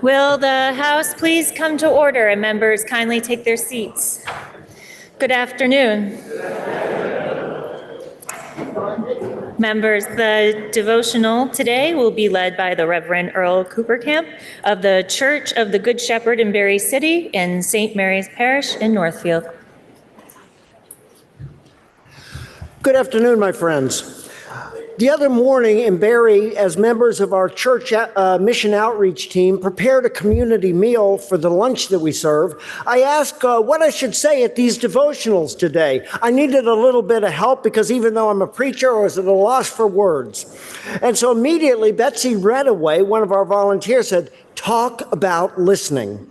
Will the House please come to order and members kindly take their seats? Good afternoon. Members, the devotional today will be led by the Reverend Earl Coopercamp of the Church of the Good Shepherd in Berry City in St. Mary's Parish in Northfield. Good afternoon, my friends. The other morning in Berry, as members of our church mission outreach team prepared a community meal for the lunch that we serve, I asked what I should say at these devotionals today. I needed a little bit of help because even though I'm a preacher, I was at a loss for words. And so immediately Betsy Redaway, one of our volunteers, said, "Talk about listening."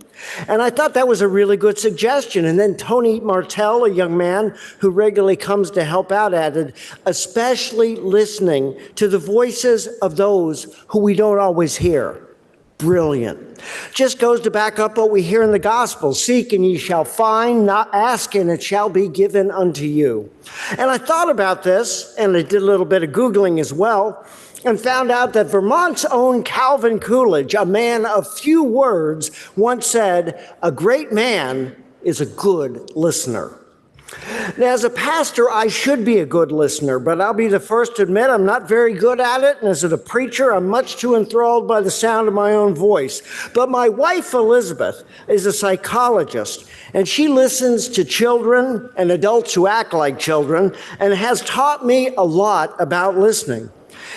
And I thought that was a really good suggestion. And then Tony Martell, a young man who regularly comes to help out, added, especially listening to the voices of those who we don't always hear. Brilliant. Just goes to back up what we hear in the gospel. Seek and ye shall find, not ask and it shall be given unto you. And I thought about this, and I did a little bit of Googling as well, and found out that Vermont's own Calvin Coolidge, a man of few words, once said, "A great man is a good listener." Now, as a pastor, I should be a good listener, but I'll be the first to admit I'm not very good at it. And as a preacher, I'm much too enthralled by the sound of my own voice. But my wife, Elizabeth, is a psychologist, and she listens to children and adults who act like children and has taught me a lot about listening.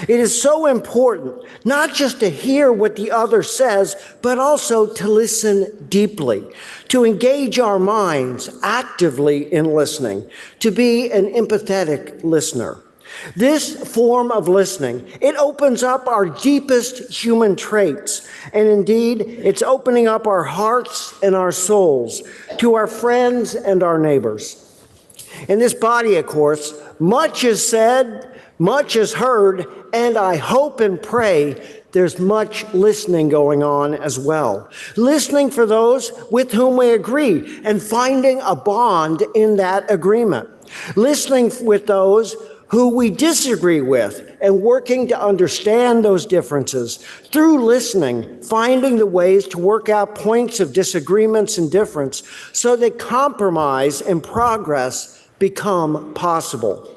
It is so important not just to hear what the other says, but also to listen deeply, to engage our minds actively in listening, to be an empathetic listener. This form of listening, it opens up our deepest human traits. And indeed, it's opening up our hearts and our souls to our friends and our neighbors. In this body, of course, much is said, much is heard, and I hope and pray there's much listening going on as well. Listening for those with whom we agree and finding a bond in that agreement. Listening with those who we disagree with and working to understand those differences. Through listening, finding the ways to work out points of disagreements and difference so that compromise and progress become possible.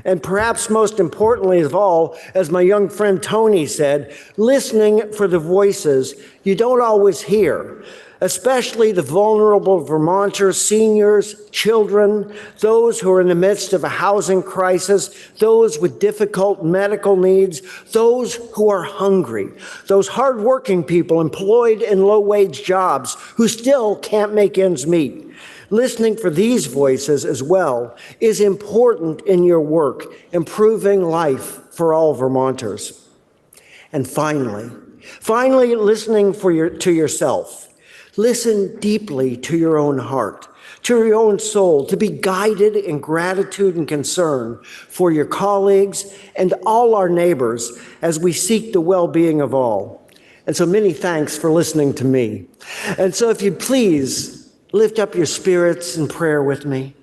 And perhaps most importantly of all, as my young friend Tony said, listening for the voices you don't always hear, especially the vulnerable Vermonters, seniors, children, those who are in the midst of a housing crisis, those with difficult medical needs, those who are hungry, those hardworking people employed in low-wage jobs who still can't make ends meet. Listening for these voices as well is important in your work, improving life for all Vermonters. And finally, listening to yourself. Listen deeply to your own heart, to your own soul, to be guided in gratitude and concern for your colleagues and all our neighbors as we seek the well-being of all. And so many thanks for listening to me. And so if you'd please, lift up your spirits in prayer with me.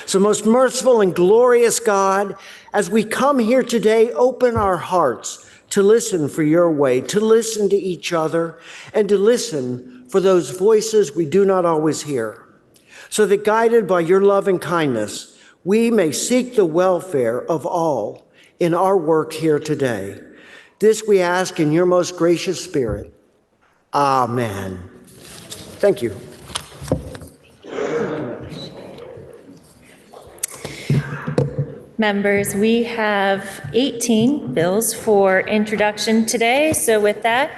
So most merciful and glorious God, as we come here today, open our hearts to listen for your way, to listen to each other, and to listen for those voices we do not always hear, so that guided by your love and kindness, we may seek the welfare of all in our work here today. This we ask in your most gracious Spirit. Amen. Thank you. Members, we have 18 bills for introduction today. So with that,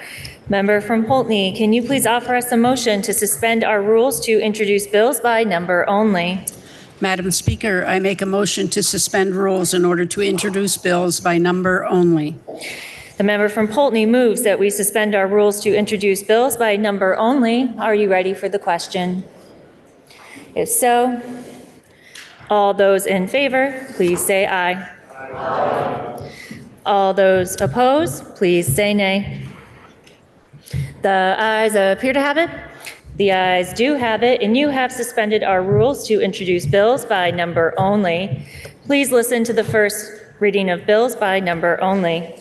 Member from Poultney, can you please offer us a motion to suspend our rules to introduce bills by number only? Madam Speaker, I make a motion to suspend rules in order to introduce bills by number only. The member from Poultney moves that we suspend our rules to introduce bills by number only. Are you ready for the question? If so, all those in favor, please say aye. Aye. All those opposed, please say nay. The ayes appear to have it. The ayes do have it, and you have suspended our rules to introduce bills by number only. Please listen to the first reading of bills by number only.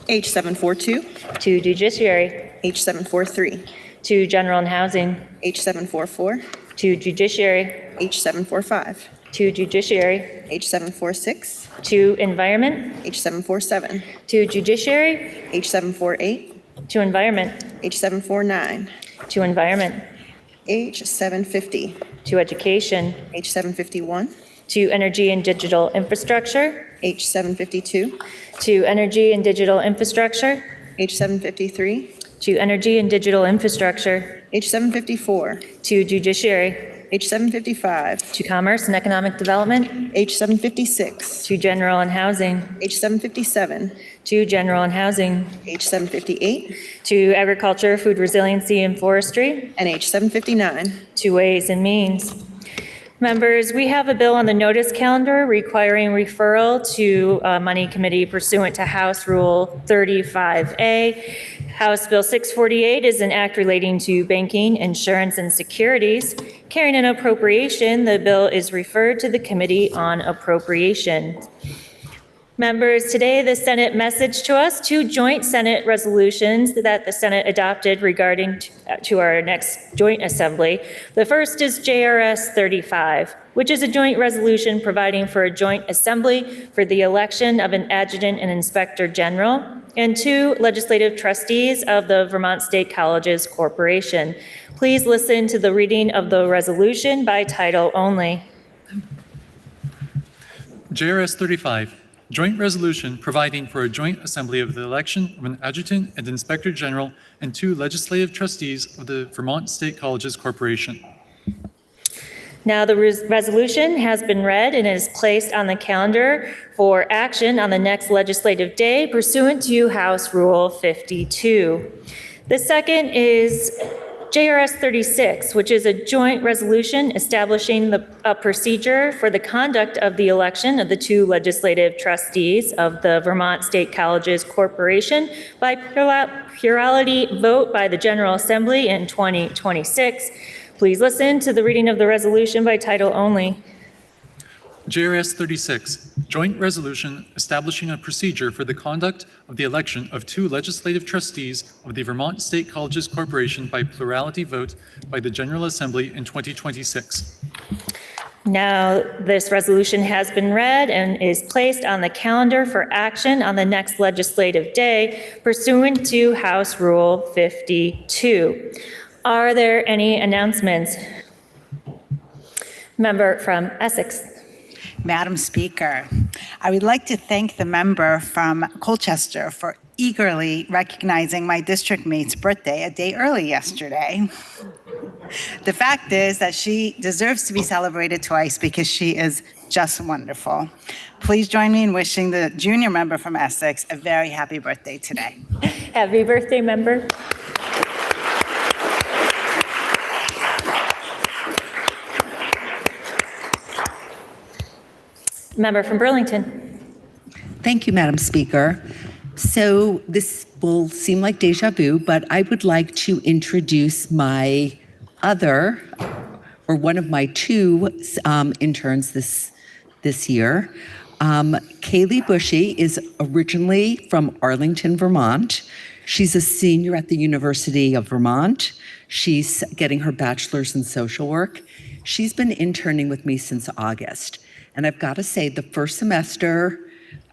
H 742, To Judiciary. H743, To General and Housing. H744, To Judiciary. H745, To Judiciary. H746, To Environment. H747, To Judiciary. H748, To Environment. H749, To Environment. H750, To Education. H751, To Energy and Digital Infrastructure. H752, To Energy and Digital Infrastructure. H753, To Energy and Digital Infrastructure. H754, To Judiciary. H755, To Commerce and Economic Development. H756, To General and Housing. H757, To General and Housing. H758, To Agriculture, Food Resiliency and Forestry. and H759. To Ways and Means. Members, we have a bill on the notice calendar requiring referral to Money Committee pursuant to House Rule 35A. House Bill 648 is an act relating to banking, insurance, and securities. Carrying an appropriation, the bill is referred to the Committee on Appropriation. Members, today the Senate messaged to us two joint Senate resolutions that the Senate adopted regarding to our next joint assembly. The first is JRS 35, which is a joint resolution providing for a joint assembly for the election of an adjutant and inspector general and two legislative trustees of the Vermont State Colleges Corporation. Please listen to the reading of the resolution by title only. JRS 35, Joint Resolution Providing for a Joint Assembly of the Election of an Adjutant and Inspector General and two Legislative Trustees of the Vermont State Colleges Corporation. Now, the resolution has been read and is placed on the calendar for action on the next legislative day pursuant to House Rule 52. The second is JRS 36, which is a joint resolution establishing a procedure for the conduct of the election of the two legislative trustees of the Vermont State Colleges Corporation by plurality vote by the General Assembly in 2026. Please listen to the reading of the resolution by title only. JRS 36, Joint Resolution Establishing a Procedure for the Conduct of the Election of two Legislative Trustees of the Vermont State Colleges Corporation by plurality vote by the General Assembly in 2026. Now, this resolution has been read and is placed on the calendar for action on the next legislative day pursuant to House Rule 52. Are there any announcements? Member from Essex. Madam Speaker, I would like to thank the member from Colchester for eagerly recognizing my district mate's birthday a day early yesterday. The fact is that she deserves to be celebrated twice because she is just wonderful. Please join me in wishing the junior member from Essex a very happy birthday today. Happy birthday, member. Member from Burlington. Thank you, Madam Speaker. So this will seem like deja vu, but I would like to introduce my other, or one of my two interns this year. Kaylee Bushy is originally from Arlington, Vermont. She's a senior at the University of Vermont. She's getting her bachelor's in social work. She's been interning with me since August. And I've got to say, the first semester,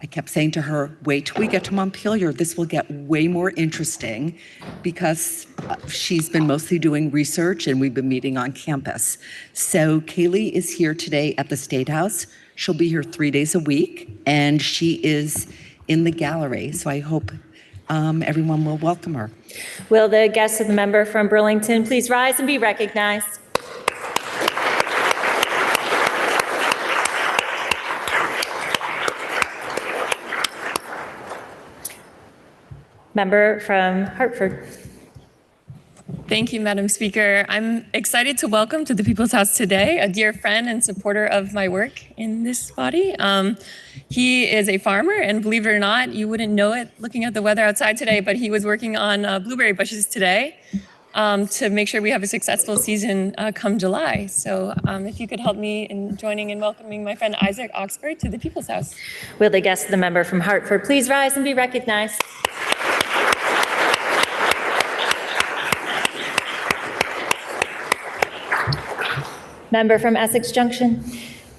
I kept saying to her, wait till we get to Montpelier. This will get way more interesting because she's been mostly doing research and we've been meeting on campus. So Kaylee is here today at the State House. She'll be here 3 days a week and she is in the gallery. So I hope everyone will welcome her. Will the guests of the member from Burlington please rise and be recognized? Member from Hartford. Thank you, Madam Speaker. I'm excited to welcome to the People's House today a dear friend and supporter of my work in this body. He is a farmer, and believe it or not, you wouldn't know it looking at the weather outside today, but he was working on blueberry bushes today to make sure we have a successful season come July. So if you could help me in joining and welcoming my friend Isaac Oxford to the People's House. Will the guests of the member from Hartford please rise and be recognized? Member from Essex Junction.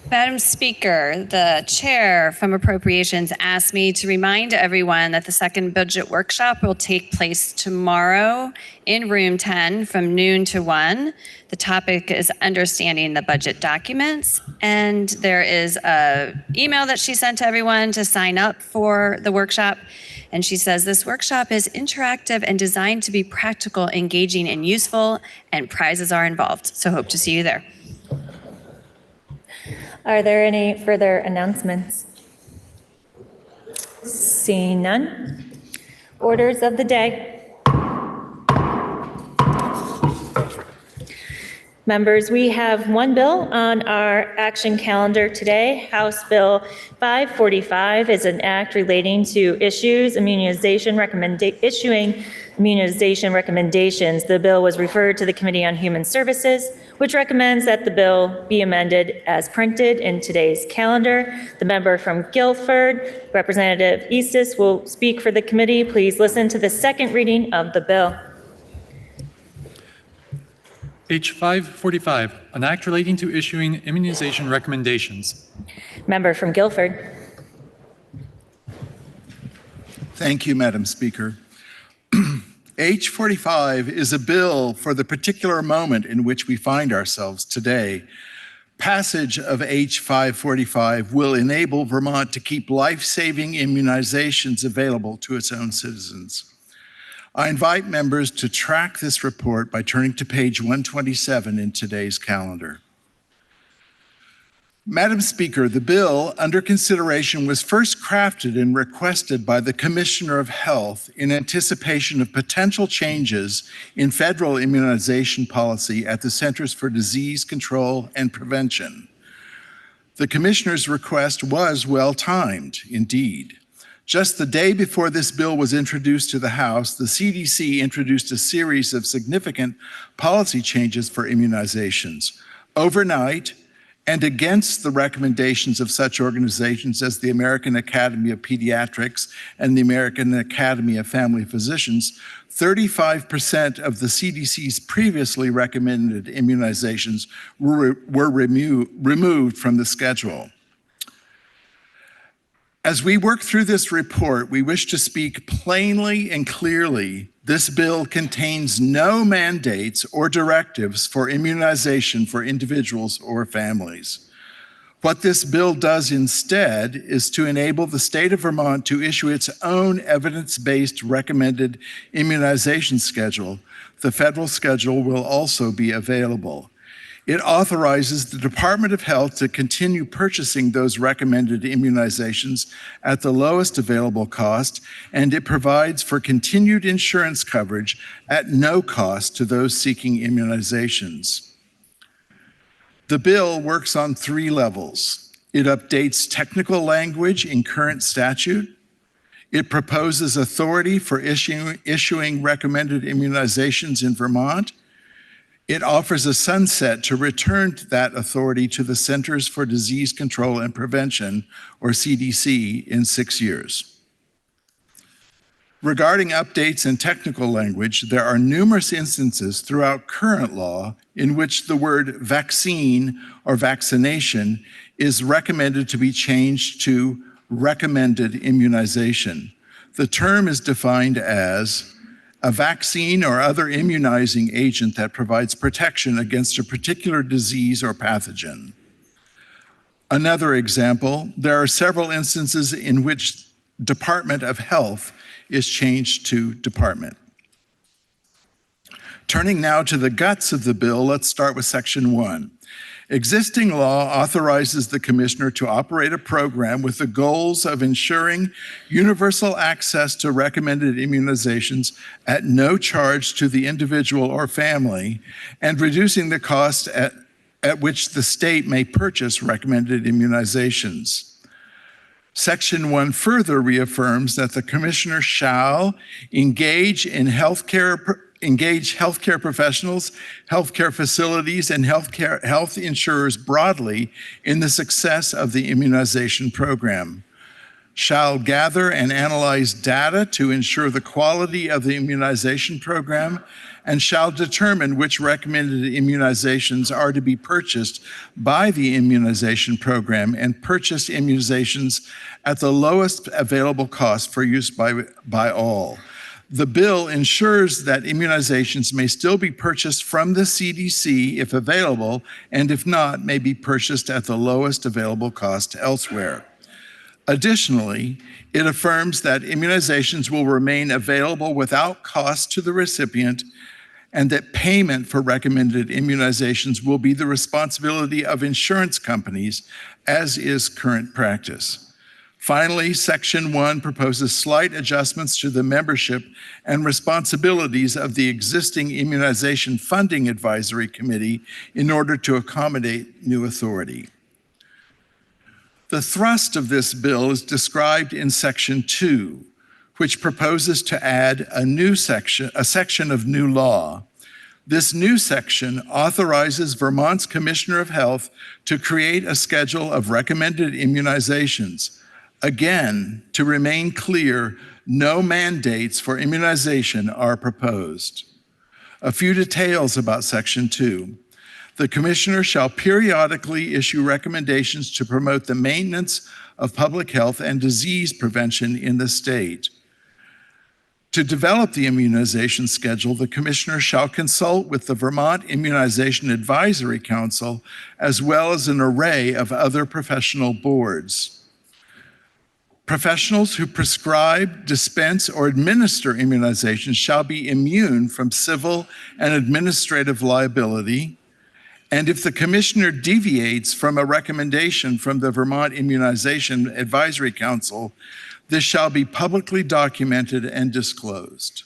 Madam Speaker, the chair from Appropriations asked me to remind everyone that the second budget workshop will take place tomorrow in room 10 from noon to 1. The topic is understanding the budget documents, and there is an email that she sent to everyone to sign up for the workshop. And she says this workshop is interactive and designed to be practical, engaging, and useful, and prizes are involved. So hope to see you there. Are there any further announcements? Seeing none. Orders of the day. Members, we have one bill on our action calendar today. House Bill 545 is an act relating to issuing immunization recommendations. The bill was referred to the Committee on Human Services, which recommends that the bill be amended as printed in today's calendar. The member from Guilford, Representative Eastis, will speak for the committee. Please listen to the second reading of the bill. H 545, an act relating to issuing immunization recommendations. Member from Guilford. Thank you, Madam Speaker. H 45 is a bill for the particular moment in which we find ourselves today. Passage of H 545 will enable Vermont to keep life-saving immunizations available to its own citizens. I invite members to track this report by turning to page 127 in today's calendar. Madam Speaker, the bill under consideration was first crafted and requested by the Commissioner of Health in anticipation of potential changes in federal immunization policy at the Centers for Disease Control and Prevention. The Commissioner's request was well-timed, indeed. Just the day before this bill was introduced to the House, the CDC introduced a series of significant policy changes for immunizations. Overnight, and against the recommendations of such organizations as the American Academy of Pediatrics and the American Academy of Family Physicians, 35% of the CDC's previously recommended immunizations were removed from the schedule. As we work through this report, we wish to speak plainly and clearly. This bill contains no mandates or directives for immunization for individuals or families. What this bill does instead is to enable the state of Vermont to issue its own evidence-based recommended immunization schedule. The federal schedule will also be available. It authorizes the Department of Health to continue purchasing those recommended immunizations at the lowest available cost, and it provides for continued insurance coverage at no cost to those seeking immunizations. The bill works on 3 levels. It updates technical language in current statute. It proposes authority for issuing recommended immunizations in Vermont. It offers a sunset to return that authority to the Centers for Disease Control and Prevention, or CDC, in 6 years. Regarding updates in technical language, there are numerous instances throughout current law in which the word vaccine or vaccination is recommended to be changed to recommended immunization. The term is defined as a vaccine or other immunizing agent that provides protection against a particular disease or pathogen. Another example, there are several instances in which Department of Health is changed to Department. Turning now to the guts of the bill, let's start with Section 1. Existing law authorizes the Commissioner to operate a program with the goals of ensuring universal access to recommended immunizations at no charge to the individual or family, and reducing the cost at which the state may purchase recommended immunizations. Section 1 further reaffirms that the Commissioner shall engage healthcare professionals, healthcare facilities, and health insurers broadly in the success of the immunization program. shall gather and analyze data to ensure the quality of the immunization program, and shall determine which recommended immunizations are to be purchased by the immunization program and purchase immunizations at the lowest available cost for use by all. The bill ensures that immunizations may still be purchased from the CDC if available, and if not, may be purchased at the lowest available cost elsewhere. Additionally, it affirms that immunizations will remain available without cost to the recipient, and that payment for recommended immunizations will be the responsibility of insurance companies, as is current practice. Finally, Section 1 proposes slight adjustments to the membership and responsibilities of the existing Immunization Funding Advisory Committee in order to accommodate new authority. The thrust of this bill is described in Section 2, which proposes to add a section of new law. This new section authorizes Vermont's Commissioner of Health to create a schedule of recommended immunizations. Again, to remain clear, no mandates for immunization are proposed. A few details about Section 2. The Commissioner shall periodically issue recommendations to promote the maintenance of public health and disease prevention in the state. To develop the immunization schedule, the Commissioner shall consult with the Vermont Immunization Advisory Council, as well as an array of other professional boards. Professionals who prescribe, dispense, or administer immunizations shall be immune from civil and administrative liability. And if the Commissioner deviates from a recommendation from the Vermont Immunization Advisory Council, this shall be publicly documented and disclosed.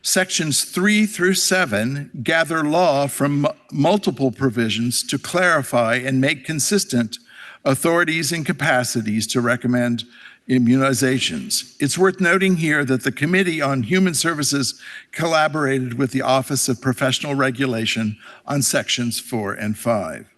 Sections 3 through 7 gather law from multiple provisions to clarify and make consistent authorities and capacities to recommend immunizations. It's worth noting here that the Committee on Human Services collaborated with the Office of Professional Regulation on Sections 4 and 5.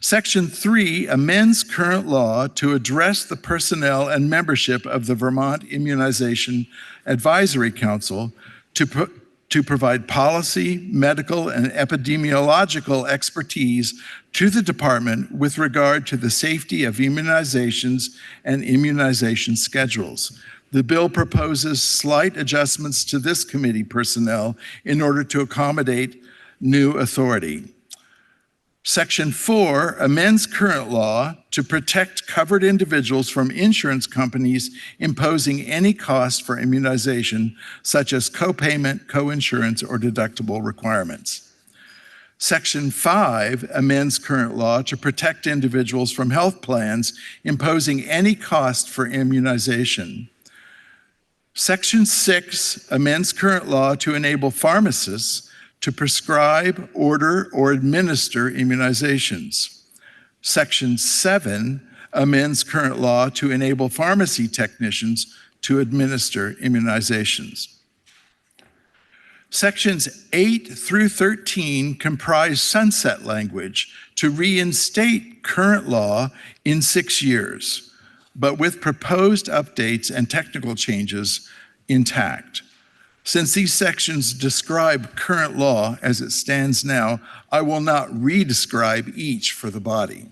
Section 3 amends current law to address the personnel and membership of the Vermont Immunization Advisory Council to provide policy, medical, and epidemiological expertise to the department with regard to the safety of immunizations and immunization schedules. The bill proposes slight adjustments to this committee personnel in order to accommodate new authority. Section 4 amends current law to protect covered individuals from insurance companies imposing any cost for immunization, such as copayment, coinsurance, or deductible requirements. Section 5 amends current law to protect individuals from health plans imposing any cost for immunization. Section 6 amends current law to enable pharmacists to prescribe, order, or administer immunizations. Section 7 amends current law to enable pharmacy technicians to administer immunizations. Sections 8 through 13 comprise sunset language to reinstate current law in 6 years, but with proposed updates and technical changes intact. Since these sections describe current law as it stands now, I will not re-describe each for the body.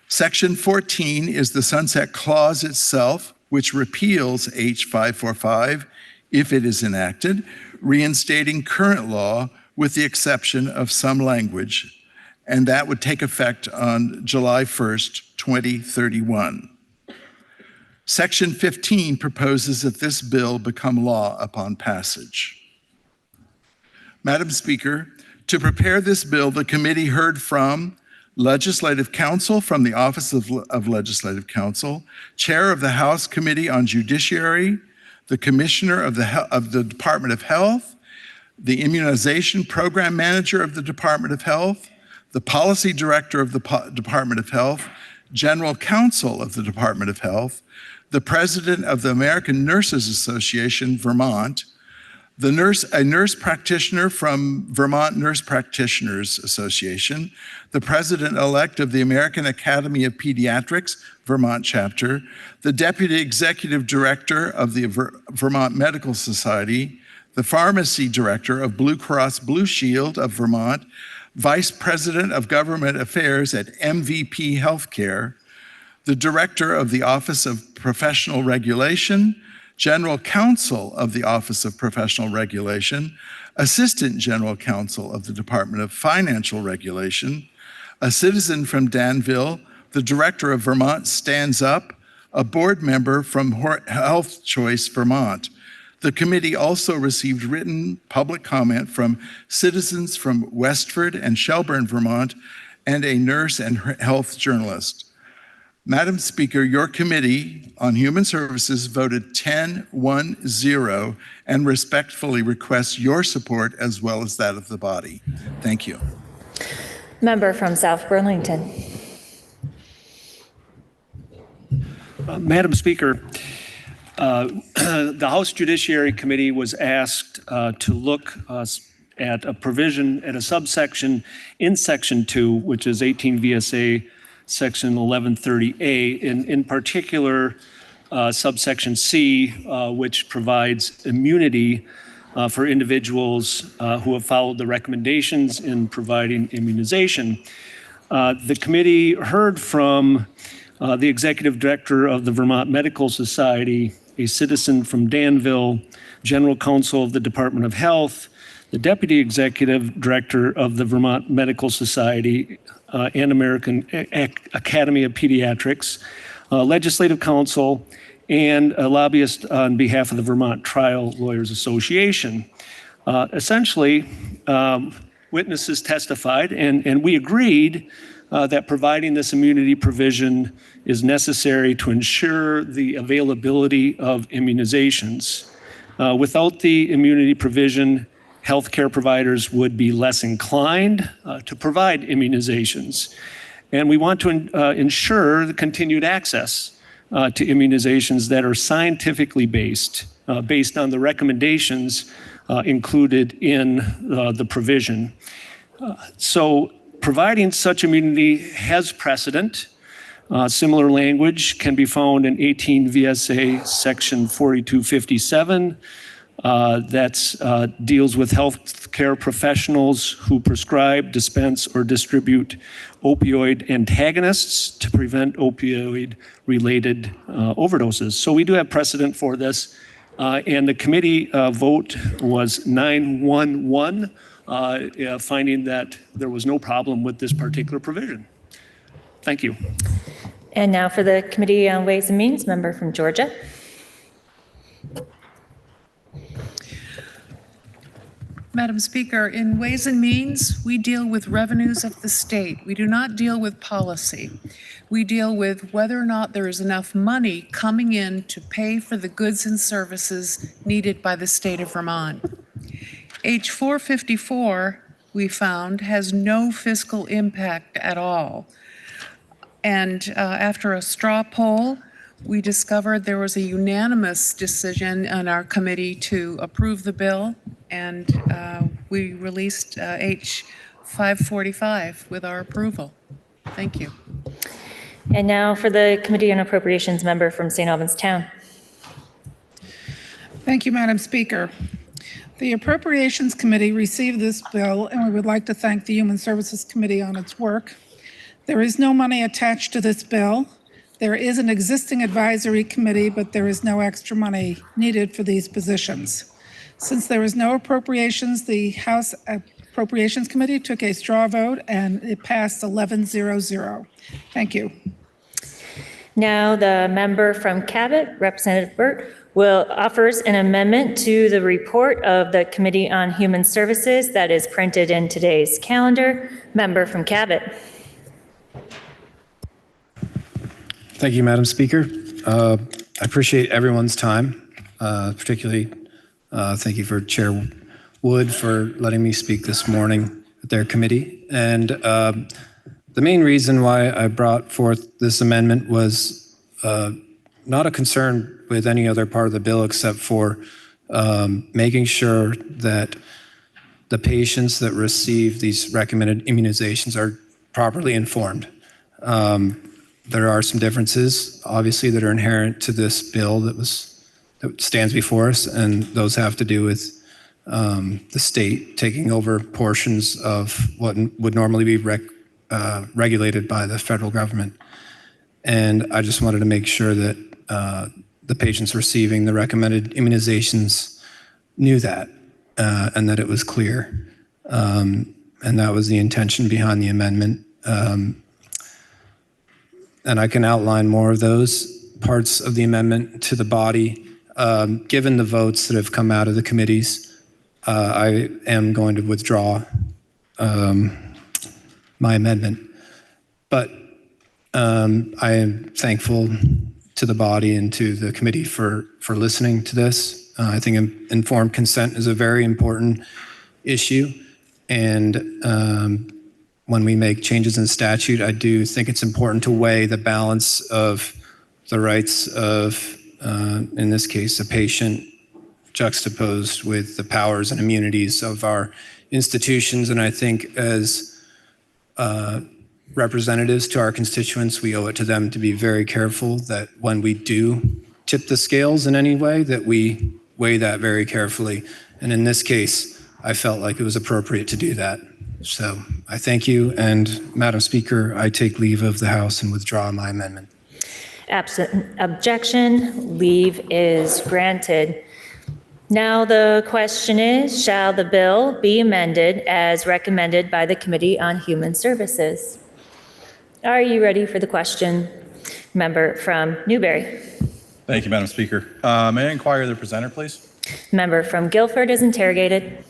Section 14 is the sunset clause itself, which repeals H545 if it is enacted, reinstating current law with the exception of some language, and that would take effect on July 1st, 2031. Section 15 proposes that this bill become law upon passage. Madam Speaker, to prepare this bill, the committee heard from Legislative Counsel from the Office of Legislative Counsel, Chair of the House Committee on Judiciary, the Commissioner of the Department of Health, the Immunization Program Manager of the Department of Health, the Policy Director of the Department of Health, General Counsel of the Department of Health, the President of the American Nurses Association, Vermont, a nurse practitioner from Vermont Nurse Practitioners Association, the president-elect of the American Academy of Pediatrics, Vermont chapter, the deputy executive director of the Vermont Medical Society, the pharmacy director of Blue Cross Blue Shield of Vermont, vice president of government affairs at MVP Healthcare, the director of the Office of Professional Regulation, General Counsel of the Office of Professional Regulation, Assistant General Counsel of the Department of Financial Regulation, a citizen from Danville, the director of Vermont Stands Up, a board member from Health Choice Vermont. The committee also received written public comment from citizens from Westford and Shelburne, Vermont, and a nurse and health journalist. Madam Speaker, your Committee on Human Services voted 10-1-0 and respectfully requests your support as well as that of the body. Thank you. Member from South Burlington. Madam Speaker, the House Judiciary Committee was asked to look at a provision at a subsection in Section 2, which is 18 VSA Section 1130A, in particular subsection C, which provides immunity for individuals who have followed the recommendations in providing immunization. The committee heard from the executive director of the Vermont Medical Society, a citizen from Danville, general counsel of the Department of Health, the deputy executive director of the Vermont Medical Society and American Academy of Pediatrics, legislative counsel, and a lobbyist on behalf of the Vermont Trial Lawyers Association. Essentially, witnesses testified, and we agreed that providing this immunity provision is necessary to ensure the availability of immunizations. Without the immunity provision, healthcare providers would be less inclined to provide immunizations. And we want to ensure the continued access to immunizations that are scientifically based, based on the recommendations included in the provision. So providing such immunity has precedent. Similar language can be found in 18 VSA Section 4257. That deals with healthcare professionals who prescribe, dispense, or distribute opioid antagonists to prevent opioid-related overdoses. So we do have precedent for this, and the committee vote was 9-1-1, finding that there was no problem with this particular provision. Thank you. And now for the Committee on Ways and Means, member from Georgia. Madam Speaker, in Ways and Means, we deal with revenues of the state. We do not deal with policy. We deal with whether or not there is enough money coming in to pay for the goods and services needed by the state of Vermont. H 454, we found, has no fiscal impact at all. And after a straw poll, we discovered there was a unanimous decision on our committee to approve the bill, and we released H 545 with our approval. Thank you. And now for the Committee on Appropriations, member from St. Albans Town. Thank you, Madam Speaker. The Appropriations Committee received this bill, and we would like to thank the Human Services Committee on its work. There is no money attached to this bill. There is an existing advisory committee, but there is no extra money needed for these positions. Since there is no appropriations, the House Appropriations Committee took a straw vote, and it passed 11-0-0. Thank you. Now the member from Cabot, Representative Burt, offers an amendment to the report of the Committee on Human Services that is printed in today's calendar. Member from Cabot. Thank you, Madam Speaker. I appreciate everyone's time, particularly thank you for Chair Wood for letting me speak this morning at their committee. And the main reason why I brought forth this amendment was not a concern with any other part of the bill except for making sure that the patients that receive these recommended immunizations are properly informed. There are some differences, obviously, that are inherent to this bill that stands before us, and those have to do with the state taking over portions of what would normally be regulated by the federal government. And I just wanted to make sure that the patients receiving the recommended immunizations knew that and that it was clear. And that was the intention behind the amendment. And I can outline more of those parts of the amendment to the body. Given the votes that have come out of the committees, I am going to withdraw my amendment. But I am thankful to the body and to the committee for listening to this. I think informed consent is a very important issue. And when we make changes in statute, I do think it's important to weigh the balance of the rights of, in this case, a patient juxtaposed with the powers and immunities of our institutions. And I think as representatives to our constituents, we owe it to them to be very careful that when we do tip the scales in any way, that we weigh that very carefully. And in this case, I felt like it was appropriate to do that. So I thank you. And Madam Speaker, I take leave of the House and withdraw my amendment. Absent objection, leave is granted. Now the question is, shall the bill be amended as recommended by the Committee on Human Services? Are you ready for the question? Member from Newberry. Thank you, Madam Speaker. May I inquire the presenter, please? Member from Guilford is interrogated.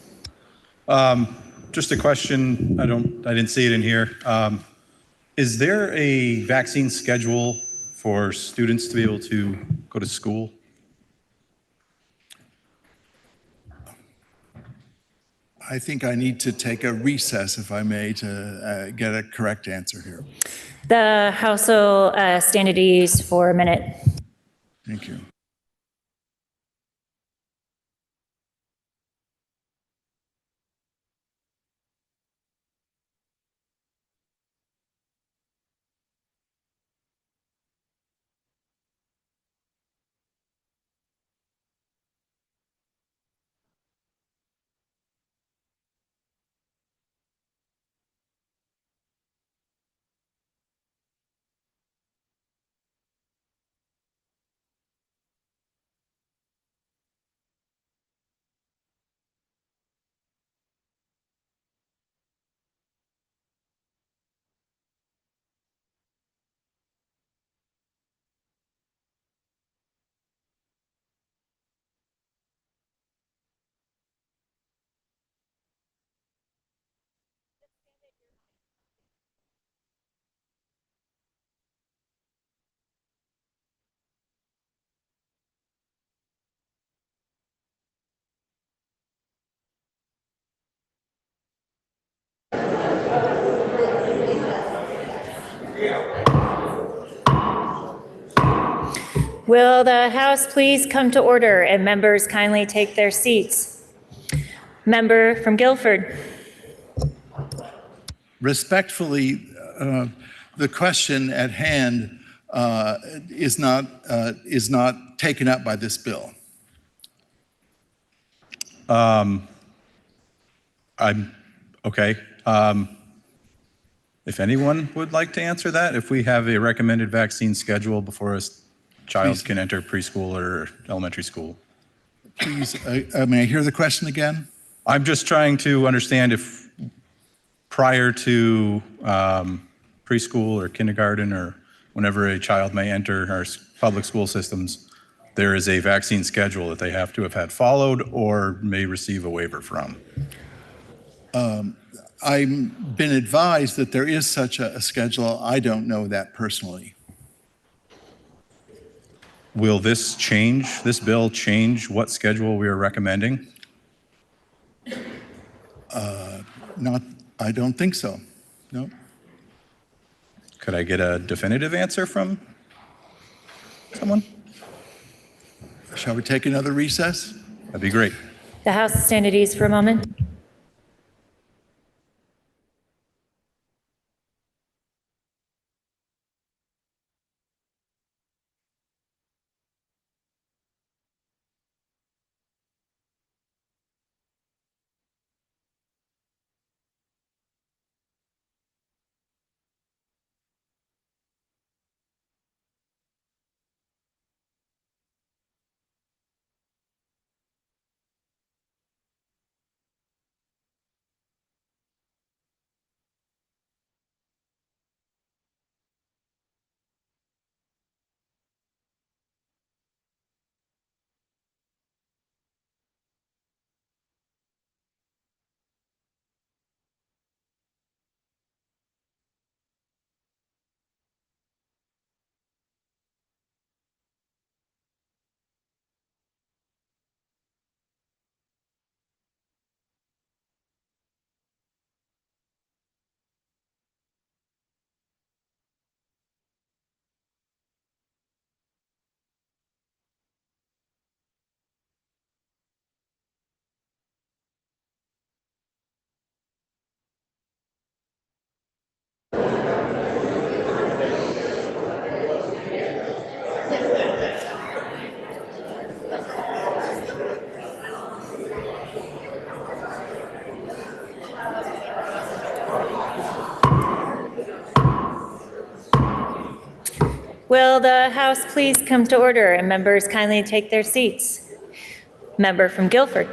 Just a question. I didn't see it in here. Is there a vaccine schedule for students to be able to go to school? I think I need to take a recess, if I may, to get a correct answer here. The House will stand at ease for a minute. Thank you. Will the House please come to order and members kindly take their seats? Member from Guilford. Respectfully, the question at hand is not taken up by this bill. I'm okay. If anyone would like to answer that, if we have a recommended vaccine schedule before a child can enter preschool or elementary school. Please, may I hear the question again? I'm just trying to understand if prior to preschool or kindergarten or whenever a child may enter our public school systems, there is a vaccine schedule that they have to have had followed or may receive a waiver from. I've been advised that there is such a schedule. I don't know that personally. Will this bill change what schedule we are recommending? I don't think so, no. Could I get a definitive answer from someone? Shall we take another recess? That'd be great. The House stand at ease for a moment. Will the House please come to order and members kindly take their seats? Member from Guilford.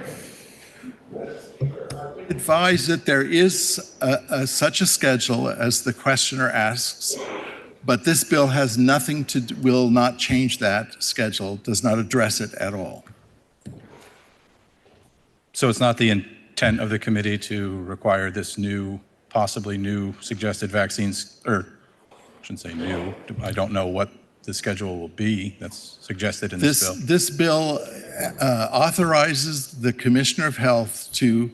Advise that there is such a schedule as the questioner asks, but this bill has nothing to, will not change that schedule, does not address it at all. So it's not the intent of the committee to require this new, possibly new suggested vaccines, or I shouldn't say new, I don't know what the schedule will be that's suggested in this bill. This bill authorizes the Commissioner of Health to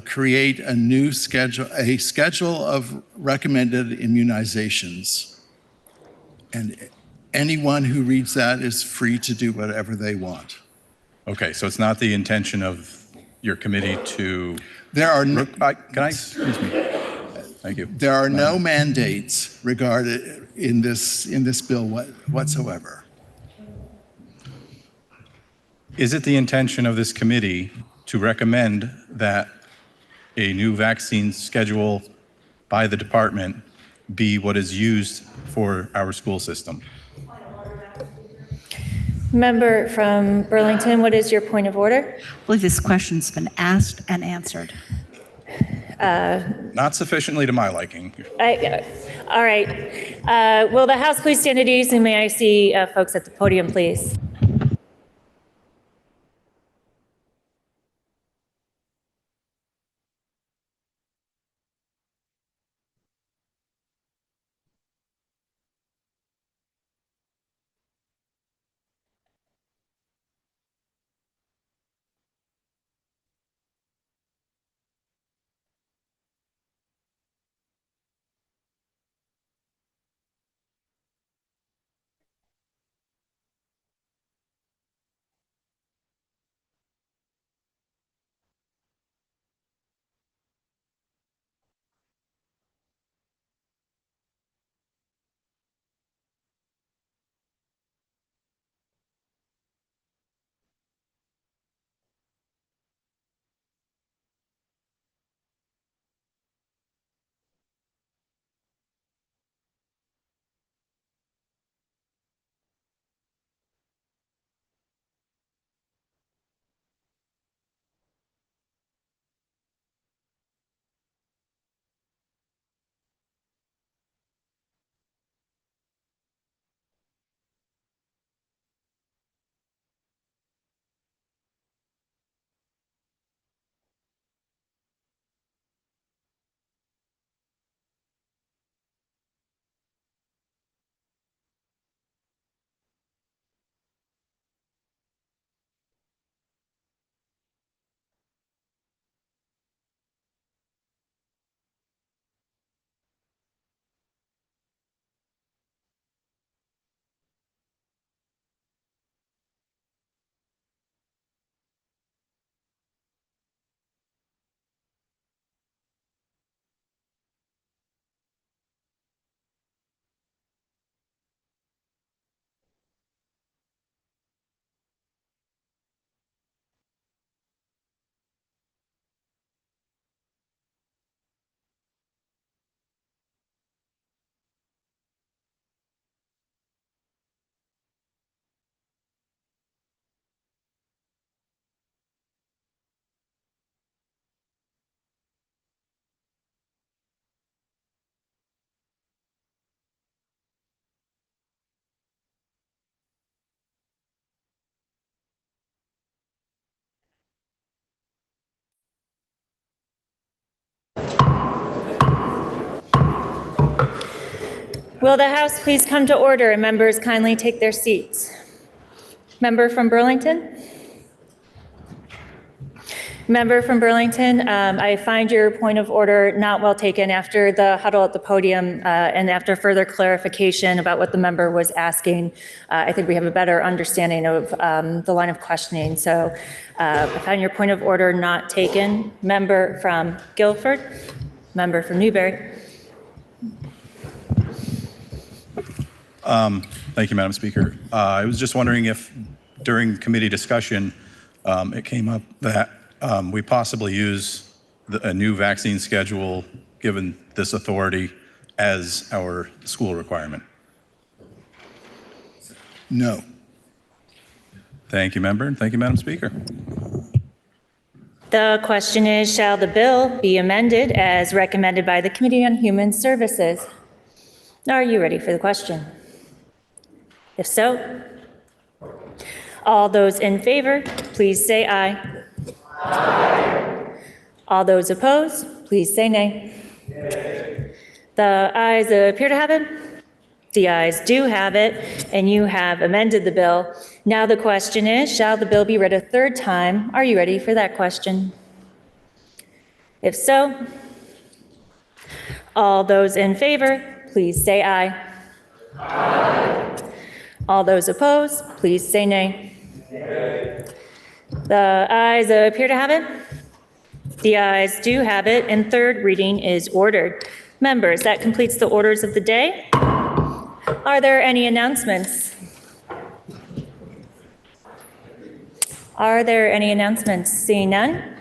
create a new schedule, a schedule of recommended immunizations. And anyone who reads that is free to do whatever they want. Okay, so it's not the intention of your committee to... There are no, excuse me. Thank you. There are no mandates regarded in this bill whatsoever. Is it the intention of this committee to recommend that a new vaccine schedule by the department be what is used for our school system? Member from Burlington, what is your point of order? I believe this question's been asked and answered. Not sufficiently to my liking. All right. Will the House please stand at ease, and may I see folks at the podium, please? Will the House please come to order and members kindly take their seats? Member from Burlington? Member from Burlington, I find your point of order not well taken. After the huddle at the podium and after further clarification about what the member was asking, I think we have a better understanding of the line of questioning. So I find your point of order not taken. Member from Guilford, member from Newbury. Thank you, Madam Speaker. I was just wondering if during committee discussion, it came up that we possibly use a new vaccine schedule, given this authority, as our school requirement. No. Thank you, member, and thank you, Madam Speaker. The question is, shall the bill be amended as recommended by the Committee on Human Services? Are you ready for the question? If so, all those in favor, please say aye. All those opposed, please say nay. The ayes appear to have it. The ayes do have it, and you have amended the bill. Now the question is, shall the bill be read a third time? Are you ready for that question? If so, all those in favor, please say aye. All those opposed, please say nay. The ayes appear to have it. The ayes do have it, and third reading is ordered. Members, that completes the orders of the day. Are there any announcements? Are there any announcements? Seeing none.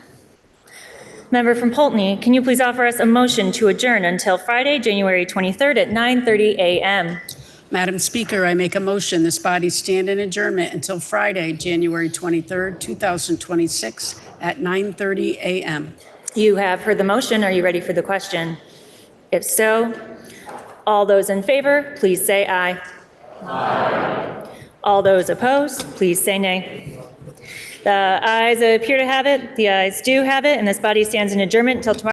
Member from Poultney, can you please offer us a motion to adjourn until Friday, January 23rd at 9:30 a.m.? Madam Speaker, I make a motion this body stand in adjournment until Friday, January 23rd, 2026 at 9:30 a.m. You have heard the motion. Are you ready for the question? If so, all those in favor, please say aye. All those opposed, please say nay. The ayes appear to have it. The ayes do have it, and this body stands in adjournment until tomorrow.